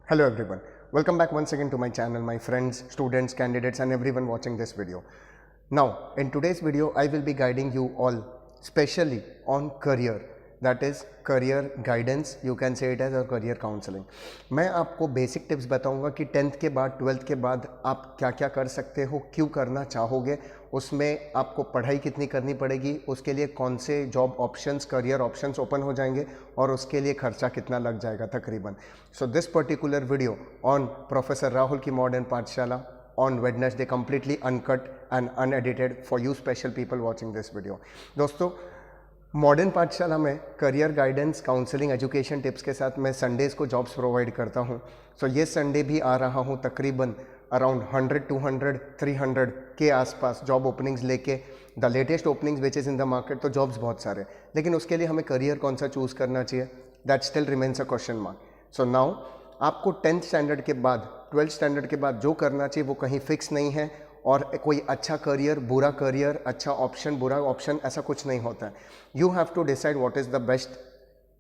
Hello everyone, welcome back once again to my channel, my friends, students, candidates and everyone watching this video. Now in today's video I will be guiding you all specially on career, that is career guidance, you can say it as a career counseling. मैं आपको basic tips बताऊंगा कि 10th के बाद 12th के बाद आप क्या क्या कर सकते हो, क्यों करना चाहोगे, उसमें आपको पढ़ाई कितनी करनी पड़ेगी, उसके लिए कौन से job options, career options open हो जाएंगे और उसके लिए खर्चा कितना लग जाएगा तकरीबन. So this particular video on professor Rahul की मॉडर्न पाठशाला on Wednesday, completely uncut and unedited for you special people watching this video. दोस्तों मॉडर्न पाठशाला में career guidance, counselling, education tips के साथ मैं संडेज़ को जॉब्स प्रोवाइड करता हूँ. सो ये संडे भी आ रहा हूँ तकरीबन अराउंड 100, 200, 300 के आसपास जॉब ओपनिंग्स लेके. The latest openings which is in the market. तो जॉब्स बहुत सारे, लेकिन उसके लिए हमें करियर कौन सा चूज़ करना चाहिए, that still remains a question mark. So now आपको 10th स्टैंडर्ड के बाद 12th स्टैंडर्ड के बाद जो करना चाहिए वो कहीं फिक्स नहीं है, और कोई अच्छा करियर, बुरा करियर, अच्छा ऑप्शन, बुरा ऑप्शन, ऐसा कुछ नहीं होता है. You have to decide what is the best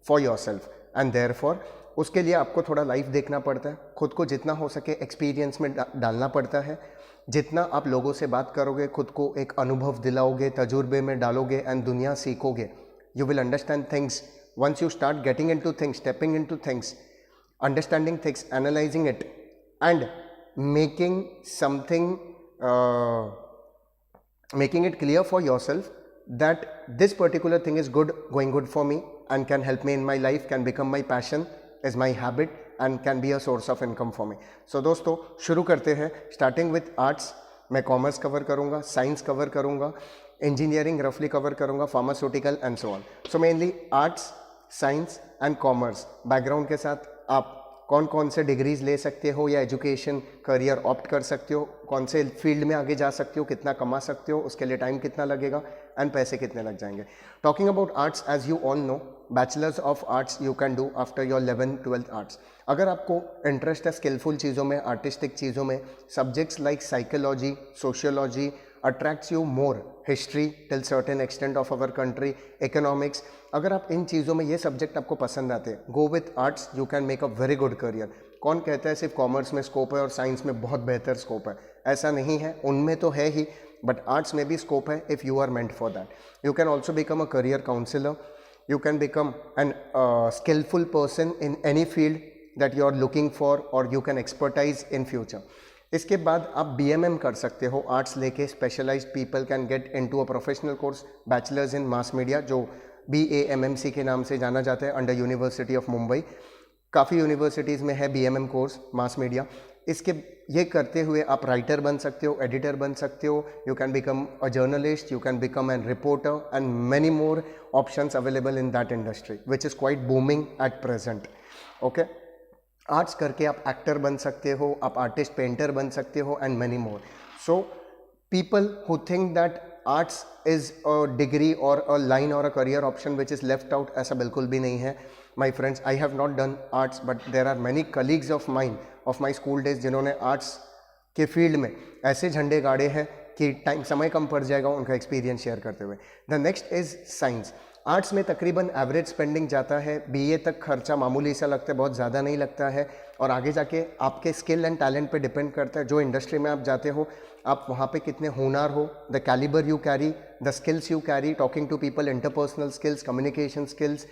for yourself and therefore उसके लिए आपको थोड़ा लाइफ देखना पड़ता है, खुद को जितना हो सके एक्सपीरियंस में डालना पड़ता है. जितना आप लोगों से बात करोगे, खुद को एक अनुभव दिलाओगे, तजुर्बे में डालोगे एंड दुनिया सीखोगे, you will understand things. Once you start getting into things, stepping into things, understanding things, analyzing it and making something, making it clear for yourself that this particular thing is good, going good for me and can help me in my life, can become my passion, is my habit and can be a source of income for me. So दोस्तों शुरू करते हैं. Starting with arts, मैं commerce cover करूँगा, science cover करूँगा, engineering रफली cover करूँगा, pharmaceutical and so on. So mainly arts, science and commerce background के साथ आप कौन कौन से डिग्रीज ले सकते हो या एजुकेशन करियर ऑप्ट कर सकते हो, कौन से फील्ड में आगे जा सकते हो, कितना कमा सकते हो, उसके लिए टाइम कितना लगेगा एंड पैसे कितने लग जाएंगे. Talking about arts, as you all know, bachelors of arts you can do after your 11th 12th arts. अगर आपको इंटरेस्ट है स्किलफुल चीज़ों में, आर्टिस्टिक चीज़ों में, subjects like psychology, sociology attracts you more, history till certain extent of our country, economics, अगर आप इन चीज़ों में, ये सब्जेक्ट आपको पसंद आते हैं, go with arts, you can make a very good career. कौन कहता है सिर्फ कॉमर्स में स्कोप है और साइंस में बहुत बेहतर स्कोप है, ऐसा नहीं है. उनमें तो है ही, बट आर्ट्स में भी स्कोप है if you are meant for that. You can also become a career counsellor, you can become an skillful person in any field that you are looking for or you can expertise in future. इसके बाद आप BMM कर सकते हो arts लेके. Specialised people can get into a professional course, bachelors in mass media, जो BAMMC के नाम से जाना जाता है अंडर यूनिवर्सिटी ऑफ मुंबई. काफ़ी यूनिवर्सिटीज़ में है BMM कोर्स मास मीडिया. इसके ये करते हुए आप राइटर बन सकते हो, एडिटर बन सकते हो, you can become a journalist, you can become an reporter and many more options available in that industry which is quite booming at present. Okay, arts करके आप एक्टर बन सकते हो, आप आर्टिस्ट, पेंटर बन सकते हो and many more. So people who think that arts is a degree और अ लाइन और a career option which is left out, ऐसा बिल्कुल भी नहीं है. My friends, I have not done arts but there are many colleagues of mine of my school days जिन्होंने arts के field में ऐसे झंडे गाड़े हैं कि टाइम, समय कम पड़ जाएगा उनका एक्सपीरियंस शेयर करते हुए. The next is science. Arts में तकरीबन एवरेज स्पेंडिंग जाता है, BA तक खर्चा मामूली सा लगता है, बहुत ज़्यादा नहीं लगता है, और आगे जाके आपके स्किल एंड टैलेंट पे डिपेंड करता है. जो इंडस्ट्री में आप जाते हो, आप वहाँ पे कितने हुनर हो, the calibre you carry, the skills you carry, talking to people, interpersonal skills, communication skills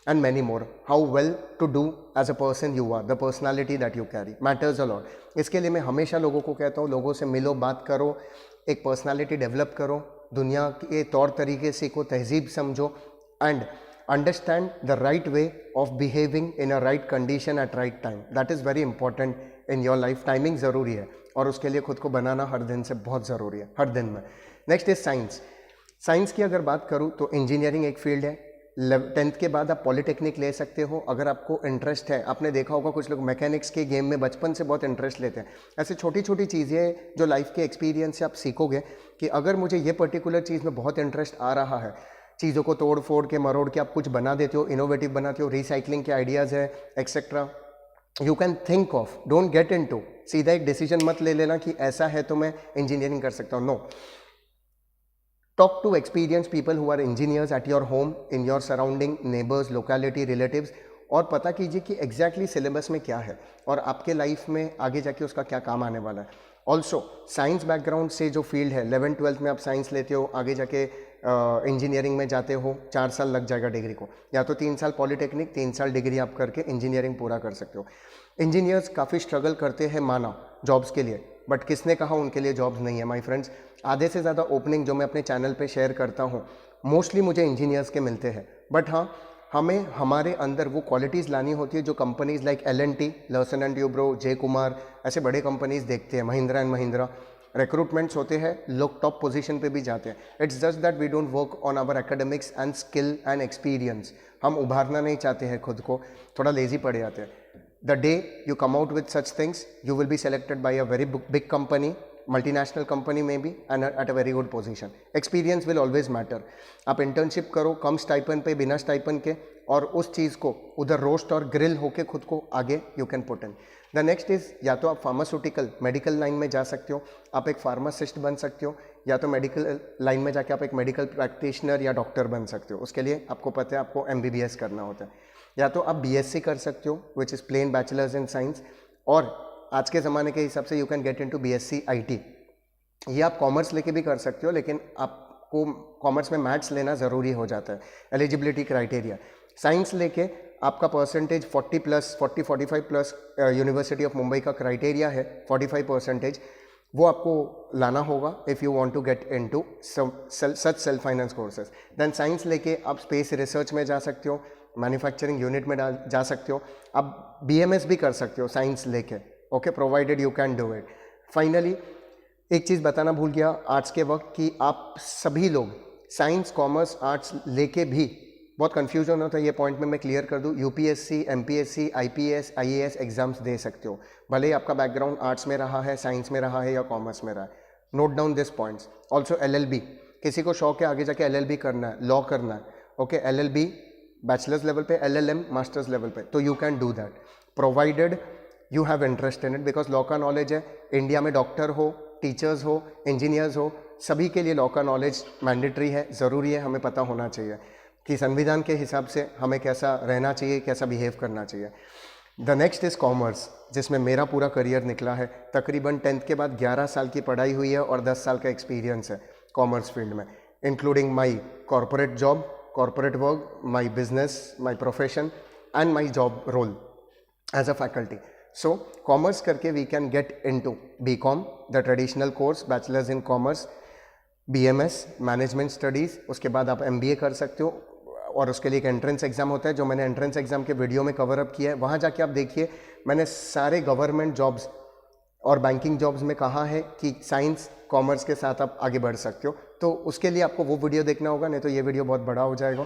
and many more. How well to do as a person you are, the personality that you carry matters a lot. इसके लिए मैं हमेशा लोगों को कहता हूँ, लोगों से मिलो, बात करो, एक पर्सनालिटी डेवलप करो, दुनिया के तौर तरीके सीखो, तहजीब समझो and understand the right way of behaving in a right condition at right time. That is very important in your life. Timing ज़रूरी है और उसके लिए खुद को बनाना हर दिन से बहुत ज़रूरी है, हर दिन में. Next is science. साइंस की अगर बात करूँ तो इंजीनियरिंग एक फील्ड है. 10th के बाद आप पॉलिटेक्निक ले सकते हो अगर आपको इंटरेस्ट है. आपने देखा होगा कुछ लोग मैकेनिक्स के गेम में बचपन से बहुत इंटरेस्ट लेते हैं. ऐसे छोटी छोटी चीज़ें जो लाइफ के एक्सपीरियंस से आप सीखोगे कि अगर मुझे ये पर्टिकुलर चीज़ में बहुत इंटरेस्ट आ रहा है, चीज़ों को तोड़ फोड़ के, मरोड़ के आप कुछ बना देते हो, इनोवेटिव बनाते हो, रिसाइकलिंग के आइडियाज़ है etcetera, you can think of, don't get into, सीधा एक डिसीजन मत ले लेना कि ऐसा है तो मैं इंजीनियरिंग कर सकता हूँ. No, talk to experienced people who are engineers at your home, in your surrounding, neighbors, locality, relatives. और पता कीजिए कि एग्जैक्टली सिलेबस में क्या है और आपके लाइफ में आगे जाके उसका क्या काम आने वाला है। ऑल्सो साइंस बैकग्राउंड से जो फील्ड है, 11th-12th में आप साइंस लेते हो, आगे जाके इंजीनियरिंग में जाते हो, 4 साल लग जाएगा डिग्री को, या तो 3 साल पॉलिटेक्निक, 3 साल डिग्री आप करके इंजीनियरिंग पूरा कर सकते हो। इंजीनियर्स काफ़ी स्ट्रगल करते हैं माना जॉब्स के लिए, बट किसने कहा उनके लिए जॉब्स नहीं है माय फ्रेंड्स। आधे से ज़्यादा ओपनिंग जो मैं अपने चैनल पे शेयर करता हूँ मोस्टली मुझे इंजीनियर्स के मिलते हैं, बट हाँ हमें हमारे अंदर वो क्वालिटीज़ लानी होती है जो companies like L&T, Larsen and Toubro, J Kumar ऐसे बड़े कंपनीज देखते हैं, महिंद्रा एंड महिंद्रा, रिक्रूटमेंट्स होते हैं, लोग टॉप पोजीशन पे भी जाते हैं। It's just that we don't work on our academics and skill and experience. हम उभारना नहीं चाहते हैं खुद को, थोड़ा लेजी पड़ जाते हैं। The day you come out with such things, you will be selected by a very big company, multinational company maybe, and at a very good position. Experience will always matter. आप internship करो कम stipend पे, बिना stipend के, और उस चीज़ को उधर roast और ग्रिल होके खुद को आगे you can put in. The next is, या तो आप फार्मास्यूटिकल मेडिकल लाइन में जा सकते हो, आप एक फार्मासिस्ट बन सकते हो, या तो मेडिकल लाइन में जाके आप एक मेडिकल प्रैक्टिशनर या डॉक्टर बन सकते हो। उसके लिए आपको पता है आपको MBBS करना होता है, या तो आप BSc कर सकते हो which is plain bachelors in science, और आज के ज़माने के हिसाब से you can get into BSc IT। ये आप कॉमर्स लेके भी कर सकते हो, लेकिन आपको कॉमर्स में मैथ्स लेना ज़रूरी हो जाता है, एलिजिबिलिटी क्राइटेरिया। साइंस लेके आपका परसेंटेज 40+, यूनिवर्सिटी ऑफ मुंबई का क्राइटेरिया है 45%, वो आपको लाना होगा if you want to get into such self finance courses. Then science लेके आप स्पेस रिसर्च में जा सकते हो, मैन्युफैक्चरिंग यूनिट में जा सकते हो, आप BMS भी कर सकते हो साइंस लेके, okay, provided you can do it. Finally एक चीज़ बताना भूल गया आज के वक्त कि आप सभी लोग साइंस, कॉमर्स, आर्ट्स लेके भी बहुत कन्फ्यूजन होता है, ये पॉइंट में मैं क्लियर कर दूँ, UPSC, MPSC, IPS, IAS exams दे सकते हो, भले ही आपका बैकग्राउंड आर्ट्स में रहा है, साइंस में रहा है या कॉमर्स में रहा है। Note down this points. Also LLB, किसी को शौक है आगे जाके LLB करना है, लॉ करना है, ओके, LLB बैचलर्स लेवल पे, LLM मास्टर्स लेवल पे, तो you can do that provided you have interest in it, because law का नॉलेज है। इंडिया में डॉक्टर हो, टीचर्स हो, इंजीनियर्स हो, सभी के लिए लॉ का नॉलेज मैंडेटरी है, ज़रूरी है, हमें पता होना चाहिए कि संविधान के हिसाब से हमें कैसा रहना चाहिए, कैसा बिहेव करना चाहिए। द नेक्स्ट इज़ कॉमर्स, जिसमें मेरा पूरा करियर निकला है। तकरीबन 10th के बाद 11 साल की पढ़ाई हुई है और 10 साल का एक्सपीरियंस है कॉमर्स फील्ड में, including my corporate job, corporate work, my business, my profession and my job role as a faculty. So commerce करके we can get into BCom, the traditional course, bachelor's in commerce, BMS, management studies, उसके बाद आप MBA कर सकते हो, और उसके लिए एक एंट्रेंस एग्जाम होता है जो मैंने एंट्रेंस एग्जाम के वीडियो में कवर अप किया है। वहाँ जाके आप देखिए मैंने सारे गवर्नमेंट जॉब्स और बैंकिंग जॉब्स में कहा है कि साइंस कॉमर्स के साथ आप आगे बढ़ सकते हो, तो उसके लिए आपको वो वीडियो देखना होगा, नहीं तो ये वीडियो बहुत बड़ा हो जाएगा।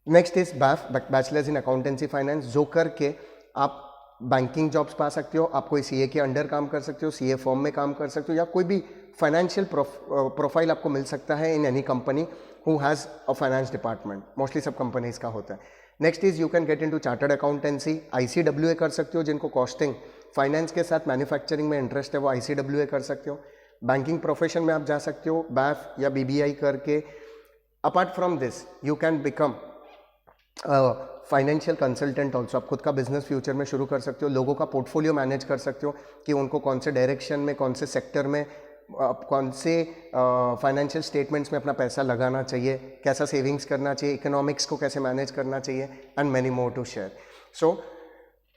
Next is BAF, bachelors in accountancy finance, जो करके आप बैंकिंग जॉब्स पा सकते हो, आप कोई CA के अंडर काम कर सकते हो, CA फॉर्म में काम कर सकते हो, या कोई भी फाइनेंशियल प्रोफाइल आपको मिल सकता है in any company who has a finance department, mostly सब कंपनीज का होता है। Next is you can get into chartered accountancy, ICWA कर सकते हो, जिनको कॉस्टिंग फाइनेंस के साथ मैन्युफैक्चरिंग में इंटरेस्ट है वो ICWA कर सकते हो। बैंकिंग प्रोफेशन में आप जा सकते हो BAF या BBI करके। Apart from this you can become financial consultant also, आप खुद का बिजनेस फ्यूचर में शुरू कर सकते हो, लोगों का पोर्टफोलियो मैनेज कर सकते हो कि उनको कौन से डायरेक्शन में, कौन से सेक्टर में, कौन से फाइनेंशियल स्टेटमेंट्स में अपना पैसा लगाना चाहिए, कैसा सेविंग्स करना चाहिए, इकोनॉमिक्स को कैसे मैनेज करना चाहिए, and many more to share. So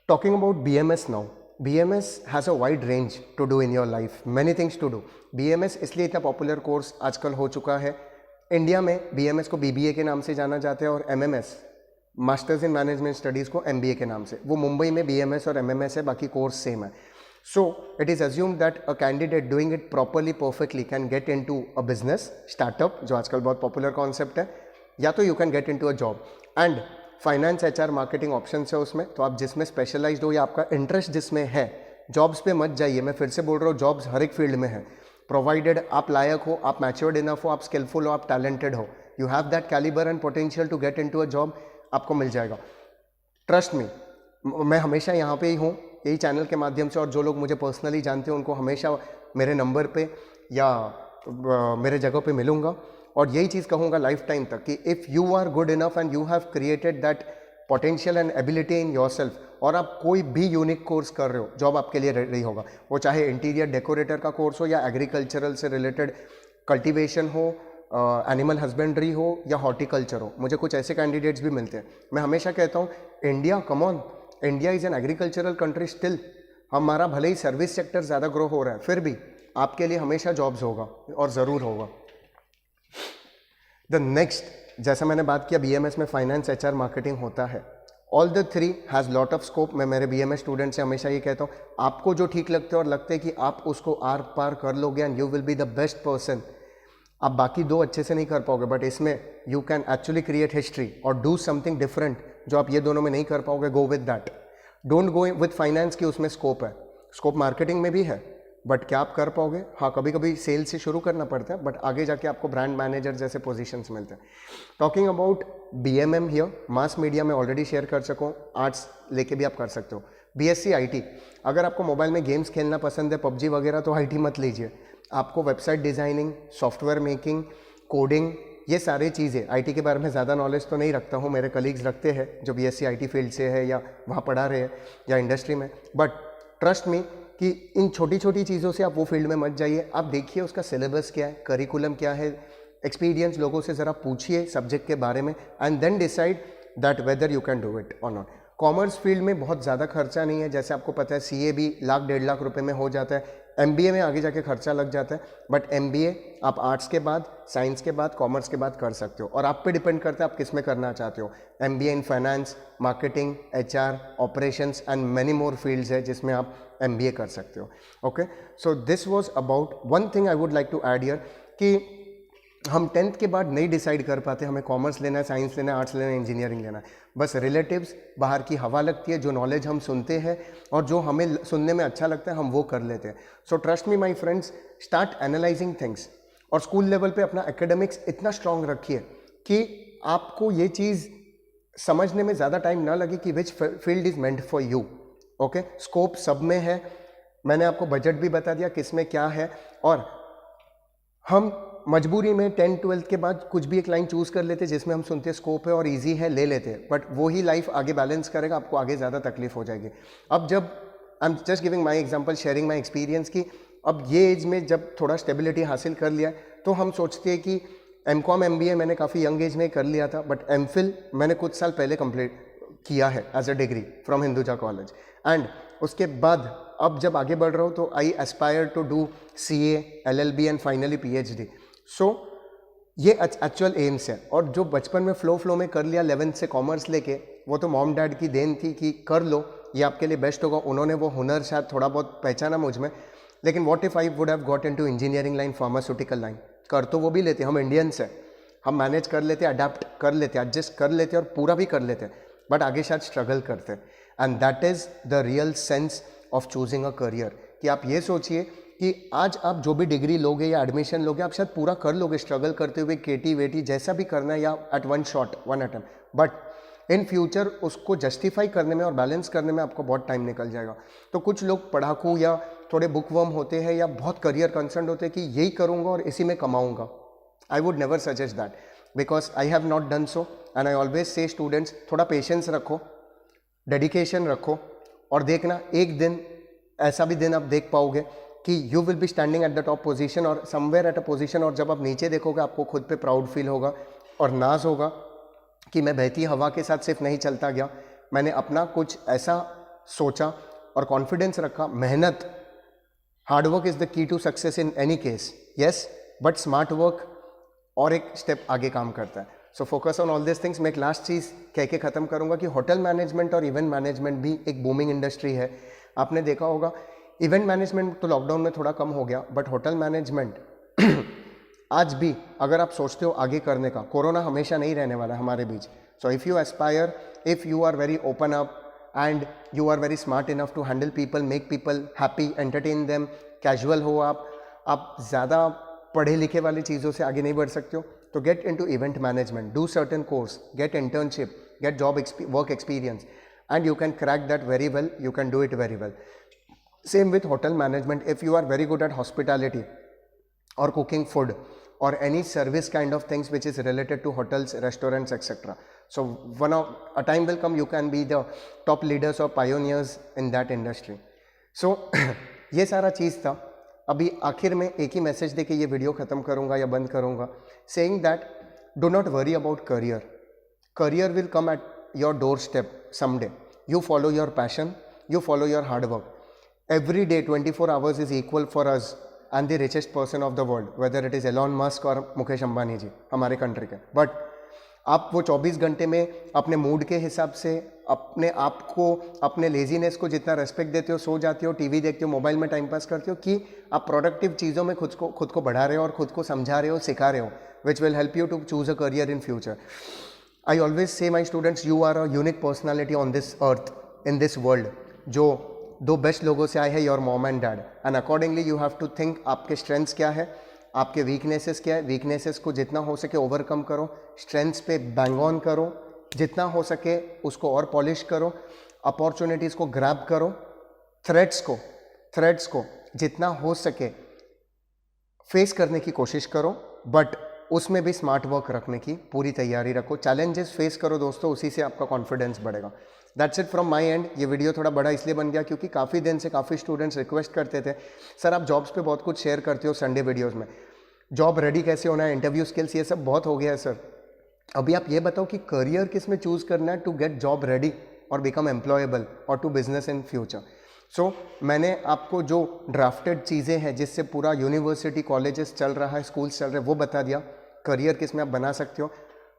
talking about BMS now, BMS has a wide range to do in your life, many things to do. BMS इसलिए इतना पॉपुलर कोर्स आजकल हो चुका है। इंडिया में BMS को BBA के नाम से जाना जाता है और MMS, masters in management studies को MBA के नाम से। वो मुंबई में BMS और MMS है, बाकी कोर्स सेम है। So it is assumed that a candidate doing it properly, perfectly can get into a business startup, जो आजकल बहुत पॉपुलर कॉन्सेप्ट है, या तो you can get into a job. And finance, HR, marketing option है उसमें, तो आप जिसमें स्पेशलाइज्ड हो या आपका इंटरेस्ट जिसमें है, जॉब्स पे मत जाइए। मैं फिर से बोल रहा हूँ, जॉब्स हर एक फील्ड में है, प्रोवाइडेड आप लायक हो, आप मैच्योर्ड इनफ हो, आप स्किलफुल हो, आप टैलेंटेड हो, you have that calibre and potential to get into a job, आपको मिल जाएगा। ट्रस्ट मी, मैं हमेशा यहाँ पे ही हूँ, यही चैनल के माध्यम से, और जो लोग मुझे पर्सनली जानते हैं उनको हमेशा मेरे नंबर पे या मेरे जगह पे मिलूँगा, और यही चीज़ कहूँगा लाइफ टाइम तक कि if you are good enough and you have created that potential and ability in yourself, और आप कोई भी यूनिक कोर्स कर रहे हो, जॉब आपके लिए रेडी होगा। वो चाहे इंटीरियर डेकोरेटर का कोर्स हो, या एग्रीकल्चरल से रिलेटेड कल्टीवेशन हो, एनिमल हस्बेंड्री हो, या हॉर्टिकल्चर हो। मुझे कुछ ऐसे कैंडिडेट्स भी मिलते हैं। मैं हमेशा कहता हूँ, India, come on, India is an agricultural country still. हमारा भले ही सर्विस सेक्टर ज़्यादा ग्रो हो रहा है, फिर भी आपके लिए हमेशा जॉब्स होगा और ज़रूर होगा। द नेक्स्ट, जैसा मैंने बात किया BMS में फाइनेंस, HR, मार्केटिंग होता है। All the three has lot of scope. मैं मेरे BMS स्टूडेंट से हमेशा ये कहता हूँ, आपको जो ठीक लगता है और लगता है कि आप उसको आर पार कर लोगे and you will be the best person. आप बाकी दो अच्छे से नहीं कर पाओगे, बट इसमें you can actually create history और डू समथिंग डिफरेंट जो आप ये दोनों में नहीं कर पाओगे। Go with that, don't go with finance की उसमें स्कोप है, स्कोप मार्केटिंग में भी है, बट क्या आप कर पाओगे? हाँ, कभी कभी सेल से शुरू करना पड़ता है, बट आगे जाके आपको ब्रांड मैनेजर जैसे पोजीशंस मिलते हैं। Talking about BMM here, mass media में ऑलरेडी शेयर कर सकूँ, आर्ट्स लेके भी आप कर सकते हो। BSc IT, अगर आपको मोबाइल में गेम्स खेलना पसंद है, PUBG वगैरह, तो IT मत लीजिए। आपको website designing, software making, coding, ये सारी चीज़ें, IT के बारे में ज़्यादा नॉलेज तो नहीं रखता हूँ, मेरे कलीग्स रखते हैं जो BSc IT फील्ड से है या वहाँ पढ़ा रहे हैं या इंडस्ट्री में, बट ट्रस्ट मी कि इन छोटी छोटी चीज़ों से आप वो फील्ड में मत जाइए। आप देखिए उसका सिलेबस क्या है, करिकुलम क्या है, एक्सपीरियंस लोगों से ज़रा पूछिए सब्जेक्ट के बारे में, and then decide that whether you can do it और नॉट। कॉमर्स फील्ड में बहुत ज़्यादा खर्चा नहीं है, जैसे आपको पता है CA भी लाख 1.5 लाख रुपए में हो जाता है, MBA में आगे जाके खर्चा लग जाता है, बट MBA आप आर्ट्स के बाद, साइंस के बाद, कॉमर्स के बाद कर सकते हो, और आप पे डिपेंड करता है आप किस में करना चाहते हो। MBA in finance, marketing, HR, operations and many more fields है जिसमें आप MBA कर सकते हो। Okay, so this was about one thing I would like to add here, कि हम 10th के बाद नहीं डिसाइड कर पाते हमें कॉमर्स लेना है, साइंस लेना है, आर्ट्स लेना है, इंजीनियरिंग लेना है। बस रिलेटिव्स, बाहर की हवा लगती है, जो नॉलेज हम सुनते हैं और जो हमें सुनने में अच्छा लगता है हम वो कर लेते हैं। So trust me my friends, start analysing things, और स्कूल लेवल पे अपना एकेडमिक्स इतना स्ट्रांग रखिए कि आपको ये चीज़ समझने में ज़्यादा टाइम ना लगे कि which field is meant for you. Okay, scope सब में है, मैंने आपको बजट भी बता दिया किस में क्या है, और हम मजबूरी में 10th 12th के बाद कुछ भी एक लाइन चूज कर लेते जिसमें हम सुनते हैं स्कोप है और इजी है, ले लेते हैं, बट वो ही लाइफ आगे बैलेंस करेगा, आपको आगे ज़्यादा तकलीफ हो जाएगी। अब जब आई am just giving my example, sharing my experience, की अब ये एज में जब थोड़ा स्टेबिलिटी हासिल कर लिया तो हम सोचते हैं कि MCOM MBA मैंने काफ़ी यंग एज में कर लिया था, बट MPhil मैंने कुछ साल पहले कंप्लीट किया है as a degree from Hinduja college, and उसके बाद अब जब आगे बढ़ रहा हूँ तो I aspire to do CA, LLB and finally PhD। सो ये एक्चुअल एम्स है, और जो बचपन में फ्लो में कर लिया 11th से कॉमर्स लेके, वो तो मॉम डैड की देन थी कि कर लो, ये आपके लिए बेस्ट होगा, उन्होंने वो हुनर शायद थोड़ा बहुत पहचाना मुझ में। लेकिन what if I would have got into engineering line, pharmaceutical line, कर तो वो भी लेते, हम इंडियंस हैं, हम मैनेज कर लेते, अडेप्ट कर लेते, एडजस्ट कर लेते और पूरा भी कर लेते, बट आगे शायद स्ट्रगल करते। And that is the real sense of choosing a career, कि आप ये सोचिए कि आज आप जो भी डिग्री लोगे या एडमिशन लोगे, आप शायद पूरा कर लोगे स्ट्रगल करते हुए, केटी वेटी जैसा भी करना है, या at one shot, one attempt, but in future उसको जस्टिफाई करने में और बैलेंस करने में आपको बहुत टाइम निकल जाएगा। तो कुछ लोग पढ़ाकू या थोड़े बुकवर्म होते हैं या बहुत करियर कंसर्न होते हैं कि यही करूँगा और इसी में कमाऊँगा। I would never suggest that, because I have not done so, and I always say students, थोड़ा पेशेंस रखो, डेडिकेशन रखो, और देखना एक दिन ऐसा भी दिन आप देख पाओगे कि you will B standing at the top position और समवेयर एट अ पोजीशन, और जब आप नीचे देखोगे आपको खुद पे प्राउड फील होगा और नाज होगा कि मैं बहती हवा के साथ सिर्फ नहीं चलता गया, मैंने अपना कुछ ऐसा सोचा और कॉन्फिडेंस रखा। मेहनत, hard work is the key to success in any case, yes, but smart work और एक स्टेप आगे काम करता है। So focus on all this things. मैं एक लास्ट चीज़ कह के ख़त्म करूँगा कि होटल मैनेजमेंट और इवेंट मैनेजमेंट भी एक बूमिंग इंडस्ट्री है। आपने देखा होगा, इवेंट मैनेजमेंट तो लॉकडाउन में थोड़ा कम हो गया, बट होटल मैनेजमेंट आज भी अगर आप सोचते हो आगे करने का, कोरोना हमेशा नहीं रहने वाला हमारे बीच। So if you aspire, if you are very open up and you are very smart enough to handle people, make people happy, entertain them, casual हो आप ज़्यादा पढ़े लिखे वाली चीज़ों से आगे नहीं बढ़ सकते हो, तो get into event management, do certain course, gate internship, get job work experience, and you can crack that very well, you can do it very well. Same with hotel management. If you are very good at hospitality or cooking food or any service kind of things which is related to hotels, restaurants, etc., So a time will come you can be the top leaders or pioneers in that industry. So ये सारा चीज़ था. अभी आखिर में एक ही message दे के ये video ख़त्म करूँगा या बंद करूँगा, saying that do not worry about career. Career will come at your doorstep someday. You follow your passion, you follow your hard work. Every day 24 hours is equal for us and the richest person of the world, whether it is Elon Musk और मुकेश अंबानी जी हमारे country के. But आप वो 24 घंटे में अपने mood के हिसाब से अपने आप को, अपने लेजीनेस को जितना रेस्पेक्ट देते हो, सो जाते हो, टीवी देखते हो, मोबाइल में टाइम पास करते हो, कि आप प्रोडक्टिव चीज़ों में खुद को बढ़ा रहे हो और खुद को समझा रहे हो, सिखा रहे हो, which will help you to choose a career in future. I always say my students, you are a unique personality on this earth, in this world. जो दो बेस्ट लोगों से आए हैं, your mom and dad, and accordingly you have to think आपके strengths क्या है, आपके वीकनेसेस क्या है. वीकनेसेस को जितना हो सके ओवरकम करो, स्ट्रेंथ्स पे बैंग ऑन करो, जितना हो सके उसको और पॉलिश करो, अपॉर्चुनिटीज़ को ग्रैब करो, थ्रेड्स को जितना हो सके फेस करने की कोशिश करो, बट उसमें भी स्मार्ट वर्क रखने की पूरी तैयारी रखो. चैलेंजेस फेस करो दोस्तों, उसी से आपका कॉन्फिडेंस बढ़ेगा. That's it from my and. ये वीडियो थोड़ा बड़ा इसलिए बन गया क्योंकि काफ़ी दिन से काफ़ी स्टूडेंट्स रिक्वेस्ट करते थे, सर आप जॉब्स पे बहुत कुछ शेयर करते हो संडे वीडियोज़ में, जॉब रेडी कैसे होना है, इंटरव्यू स्किल्स, ये सब बहुत हो गया है सर. अभी आप ये बताओ कि करियर किस में चूज़ करना है टू गेट जॉब रेडी और बिकम एम्प्लॉयबल और टू बिजनेस इन फ्यूचर. सो मैंने आपको जो ड्राफ्टेड चीज़ें हैं जिससे पूरा यूनिवर्सिटी, कॉलेजेस चल रहा है, स्कूल्स चल रहे हैं, वो बता दिया. करियर किस में आप बना सकते हो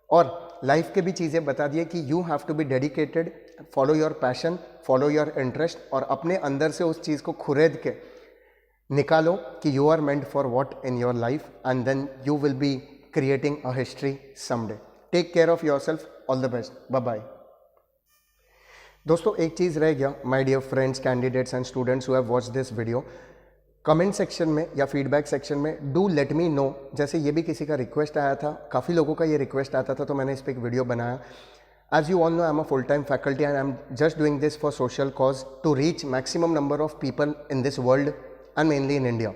और लाइफ के भी चीज़ें बता दिए कि you have to be dedicated, follow your passion, follow your interest, और अपने अंदर से उस चीज़ को खुरेद के निकालो कि you are meant for what in your life, and then you will be creating a history someday. Take care of yourself. All the best. Bye bye. दोस्तों एक चीज़ रह गया, my dear friends, candidates and students who have watched this video, comment section में या feedback section में do let me know. जैसे ये भी किसी का रिक्वेस्ट आया था, काफ़ी लोगों का ये रिक्वेस्ट आता था, तो मैंने इस पर एक वीडियो बनाया. As you all know, I am a full time faculty and I am just doing this for social cause to reach maximum number of people in this world and mainly in India.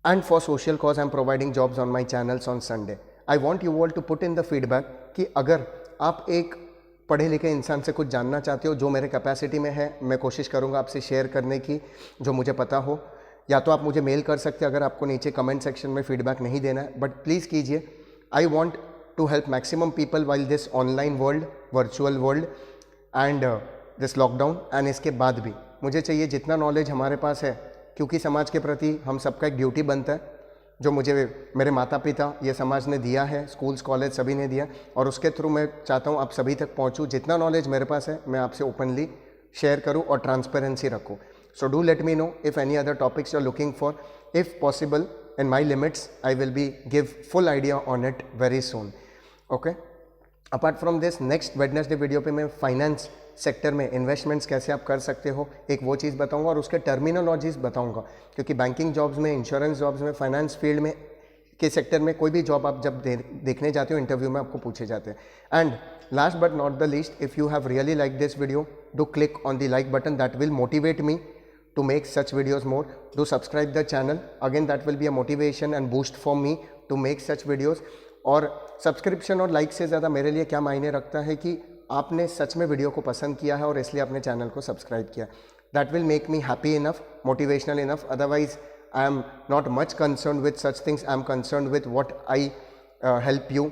And for social cause I am providing jobs on my channels on Sunday. I want you all to put in the feedback कि अगर आप एक पढ़े लिखे इंसान से कुछ जानना चाहते हो जो मेरे कैपेसिटी में है, मैं कोशिश करूंगा आपसे शेयर करने की जो मुझे पता हो. या तो आप मुझे मेल कर सकते हैं अगर आपको नीचे कमेंट सेक्शन में फीडबैक नहीं देना है, बट प्लीज़ कीजिए. I want to help maximum people while this online world, virtual world and this lockdown. And इसके बाद भी मुझे चाहिए जितना नॉलेज हमारे पास है, क्योंकि समाज के प्रति हम सबका एक ड्यूटी बनता है, जो मुझे मेरे माता पिता, ये समाज ने दिया है, स्कूल्स कॉलेज सभी ने दिया, और उसके थ्रू मैं चाहता हूँ आप सभी तक पहुँचूँ. जितना नॉलेज मेरे पास है मैं आपसे ओपनली शेयर करूँ और ट्रांसपेरेंसी रखूँ. So do let me know if any other topics you're looking for. If possible, in my limits, I will be give full idea on it very soon. Okay? Apart from this, next Wednesday video पे मैं finance sector में investments कैसे आप कर सकते हो एक वो चीज़ बताऊंगा, और उसके टर्मिनोलॉजीज बताऊंगा, क्योंकि बैंकिंग जॉब्स में, इंश्योरेंस जॉब्स में, फाइनेंस फील्ड में के सेक्टर में कोई भी जॉब आप जब देखने जाते हो इंटरव्यू में आपको पूछे जाते हैं. And last but not the least, if you have really like this video, do click on the like button. That will motivate me to make such videos more. Do subscribe the channel. Again, that will be a motivation and boost for me to make such videos. और subscription और like से ज़्यादा मेरे लिए क्या मायने रखता है कि आपने सच में वीडियो को पसंद किया है और इसलिए आपने चैनल को सब्सक्राइब किया. That will make me happy enough, motivational enough. Otherwise I am not much concern with such things. I am concern with what I help you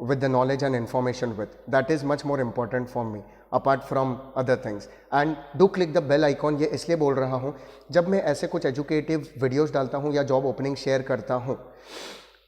with the knowledge and information with. That is much more important for me apart from other things. And do click the bell icon. ये इसलिए बोल रहा हूँ, जब मैं ऐसे कुछ educative videos डालता हूँ या जॉब ओपनिंग शेयर करता हूँ,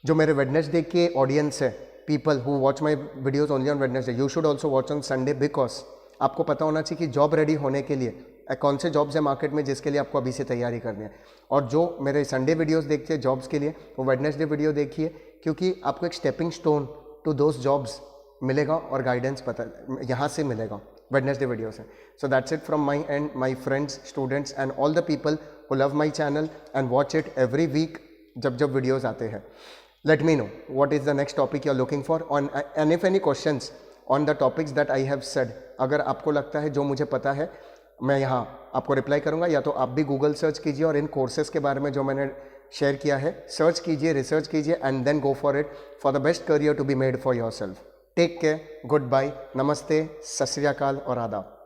जो मेरे वेडनेसडे के ऑडियंस है, people who watch my videos only on Wednesday, you should also watch on Sunday, because आपको पता होना चाहिए कि जॉब रेडी होने के लिए कौन से जॉब्स है मार्केट में जिसके लिए आपको अभी से तैयारी करनी है. और जो मेरे संडे वीडियोस देखते हैं जॉब्स के लिए, वो वेडनेसडे वीडियो देखिए, क्योंकि आपको एक stepping stone to those jobs मिलेगा और गाइडेंस पता यहाँ से मिलेगा वेडनेसडे वीडियो से. So that's it from my end, my friends, students and all the people who love my channel and watch it every week जब वीडियोज़ आते हैं. Let me know what is the next topic you are looking for on, and if any questions on the topics that I have said, अगर आपको लगता है जो मुझे पता है मैं यहाँ आपको रिप्लाई करूँगा, या तो आप भी गूगल सर्च कीजिए और इन कोर्सेज़ के बारे में जो मैंने शेयर किया है सर्च कीजिए, रिसर्च कीजिए, and then go for it for the best career to be made for yourself. Take care, good bye, नमस्ते, सत श्री अकाल और आदाब।